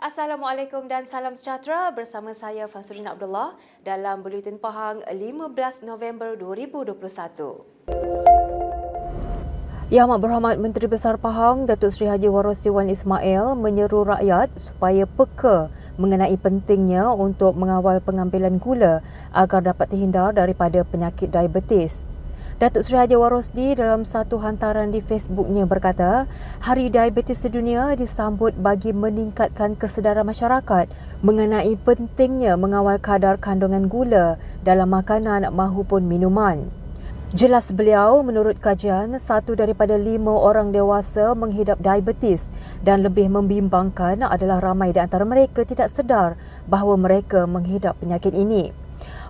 Assalamualaikum dan salam sejahtera, bersama saya Fasrina Abdullah dalam Buletin Pahang 15 November 2021. Yang Amat Berhormat Menteri Besar Pahang Datuk Seri Haji Waros Dewan Ismail menyeru rakyat supaya peka mengenai pentingnya untuk mengawal pengambilan gula agar dapat terhindar daripada penyakit diabetes. Datuk Seri Haji Warosdi dalam satu hantaran di Facebooknya berkata, Hari Diabetes Sedunia disambut bagi meningkatkan kesedaran masyarakat mengenai pentingnya mengawal kadar kandungan gula dalam makanan mahupun minuman. Jelas beliau, menurut kajian, 1 daripada 5 orang dewasa menghidap diabetes dan lebih membimbangkan adalah ramai di antara mereka tidak sedar bahawa mereka menghidap penyakit ini.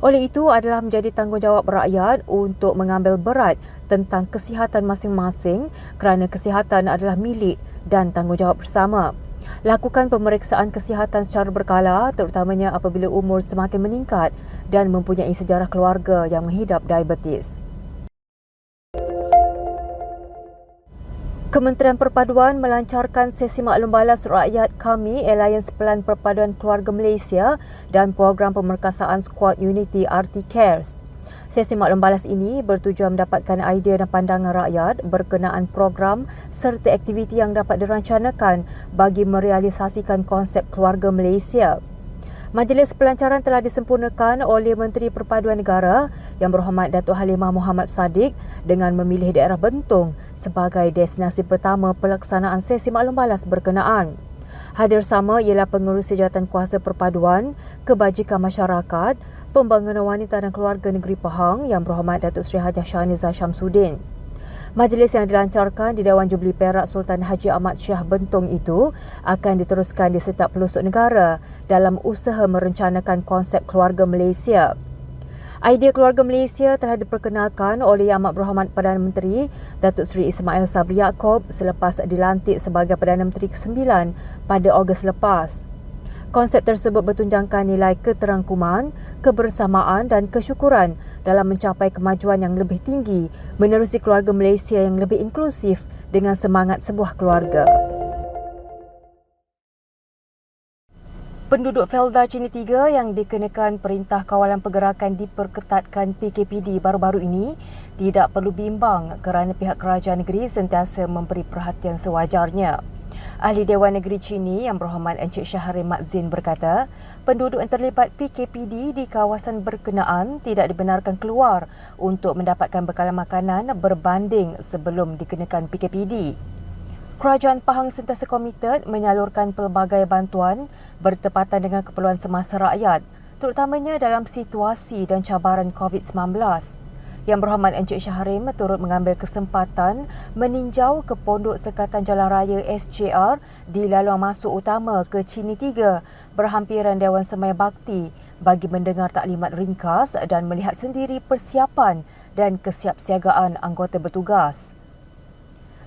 Oleh itu adalah menjadi tanggungjawab rakyat untuk mengambil berat tentang kesihatan masing-masing kerana kesihatan adalah milik dan tanggungjawab bersama. Lakukan pemeriksaan kesihatan secara berkala terutamanya apabila umur semakin meningkat dan mempunyai sejarah keluarga yang menghidap diabetes. Kementerian Perpaduan melancarkan sesi maklum balas rakyat kami Alliance Pelan Perpaduan Keluarga Malaysia dan program pemerkasaan Squad Unity RT Cares. Sesi maklum balas ini bertujuan mendapatkan idea dan pandangan rakyat berkenaan program serta aktiviti yang dapat dirancanakan bagi merealisasikan konsep keluarga Malaysia. Majlis pelancaran telah disempurnakan oleh Menteri Perpaduan Negara Yang Berhormat Datuk Halimah Mohamad Sadiq dengan memilih daerah Bentong sebagai destinasi pertama pelaksanaan sesi maklum balas berkenaan. Hadir sama ialah Pengerusi Jawatan Kuasa Perpaduan, Kebajikan Masyarakat, Pembangunan Wanita dan Keluarga Negeri Pahang Yang Berhormat Datuk Seri Hajah Shahniza Syamsuddin. Majlis yang dilancarkan di Dewan Jubli Perak Sultan Haji Ahmad Shah Bentong itu akan diteruskan di setiap pelosok negara dalam usaha merencanakan konsep keluarga Malaysia. Idea keluarga Malaysia telah diperkenalkan oleh Yang Amat Berhormat Perdana Menteri Datuk Seri Ismail Sabri Yaakob selepas dilantik sebagai Perdana Menteri ke-9 pada Ogos lepas. Konsep tersebut bertunjangkan nilai keterangkuman, kebersamaan dan kesyukuran dalam mencapai kemajuan yang lebih tinggi menerusi keluarga Malaysia yang lebih inklusif dengan semangat sebuah keluarga. Penduduk Felda Cini 3 yang dikenakan Perintah Kawalan Pergerakan diperketatkan PKPD baru-baru ini tidak perlu bimbang kerana pihak kerajaan negeri sentiasa memberi perhatian sewajarnya. Ahli Dewan Negeri Cini Yang Berhormat Encik Shahrin Madzin berkata, penduduk yang terlibat PKPD di kawasan berkenaan tidak dibenarkan keluar untuk mendapatkan bekalan makanan berbanding sebelum dikenakan PKPD. Kerajaan Pahang sentiasa komited menyalurkan pelbagai bantuan bertepatan dengan keperluan semasa rakyat, terutamanya dalam situasi dan cabaran COVID-19. Yang Berhormat Encik Shahrin turut mengambil kesempatan meninjau ke Pondok Sekatan Jalan Raya SJR di laluan masuk utama ke Cini 3 berhampiran Dewan Semaya Bakti bagi mendengar taklimat ringkas dan melihat sendiri persiapan dan kesiapsiagaan anggota bertugas.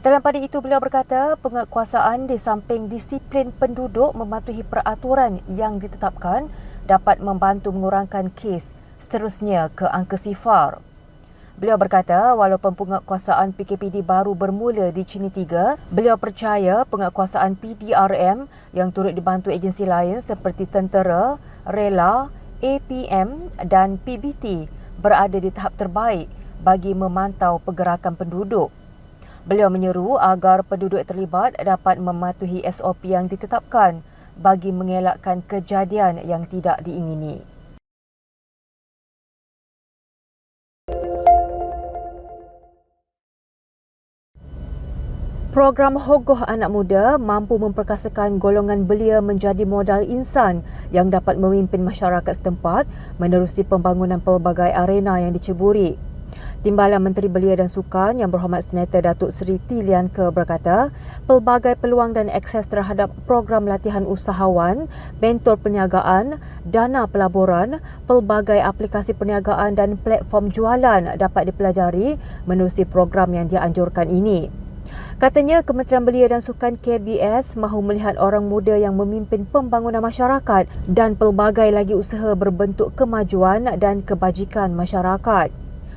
Dalam pada itu beliau berkata, penguatkuasaan di samping disiplin penduduk mematuhi peraturan yang ditetapkan dapat membantu mengurangkan kes seterusnya ke angka sifar. Beliau berkata, walaupun penguatkuasaan PKPD baru bermula di Cini 3, beliau percaya penguatkuasaan PDRM yang turut dibantu agensi lain seperti tentera, rela, APM dan PBT berada di tahap terbaik bagi memantau pergerakan penduduk. Beliau menyeru agar penduduk terlibat dapat mematuhi SOP yang ditetapkan bagi mengelakkan kejadian yang tidak diingini. Program Hogoh Anak Muda mampu memperkasakan golongan belia menjadi modal insan yang dapat memimpin masyarakat setempat menerusi pembangunan pelbagai arena yang diceburi. Timbalan Menteri Belia dan Sukan Yang Berhormat Senator Datuk Seri T. Lianke berkata, pelbagai peluang dan akses terhadap program latihan usahawan, mentor perniagaan, dana pelaburan, pelbagai aplikasi perniagaan dan platform jualan dapat dipelajari menerusi program yang dianjurkan ini. Katanya Kementerian Belia dan Sukan KBS mahu melihat orang muda yang memimpin pembangunan masyarakat dan pelbagai lagi usaha berbentuk kemajuan dan kebajikan masyarakat.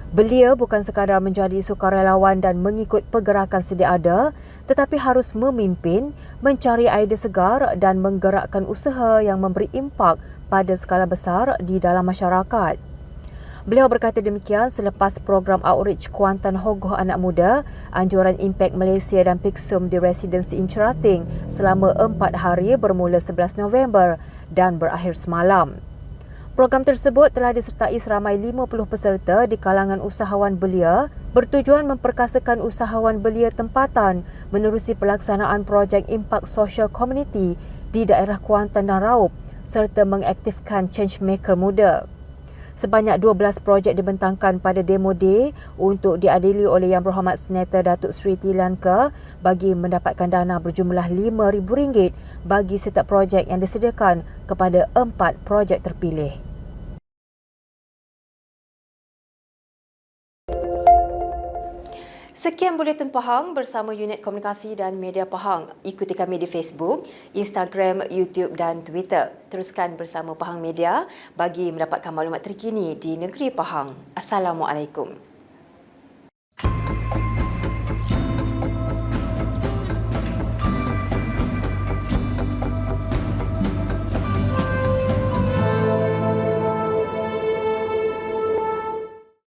Belia bukan sekadar menjadi sukarelawan dan mengikut pergerakan sedia ada, tetapi harus memimpin, mencari idea segar dan menggerakkan usaha yang memberi impak pada skala besar di dalam masyarakat. Beliau berkata demikian selepas program outreach Kuantan Hogoh Anak Muda, Anjuran Impact Malaysia dan Piksum di Residensi Incerating selama 4 hari bermula 11 November dan berakhir semalam. Program tersebut telah disertai seramai 50 peserta di kalangan usahawan belia bertujuan memperkasakan usahawan belia tempatan menerusi pelaksanaan projek impak sosial komuniti di daerah Kuantan dan Raub serta mengaktifkan changemaker muda. Sebanyak 12 projek dibentangkan pada Demo Day untuk diadili oleh Yang Berhormat Senator Datuk Seri Tilian Ke bagi mendapatkan dana berjumlah RM5,000 bagi setiap projek yang disediakan kepada 4 projek terpilih. Sekian Buletin Pahang bersama Unit Komunikasi dan Media Pahang. Ikuti kami di Facebook, Instagram, YouTube dan Twitter. Teruskan bersama Pahang Media bagi mendapatkan maklumat terkini di negeri Pahang. Assalamualaikum.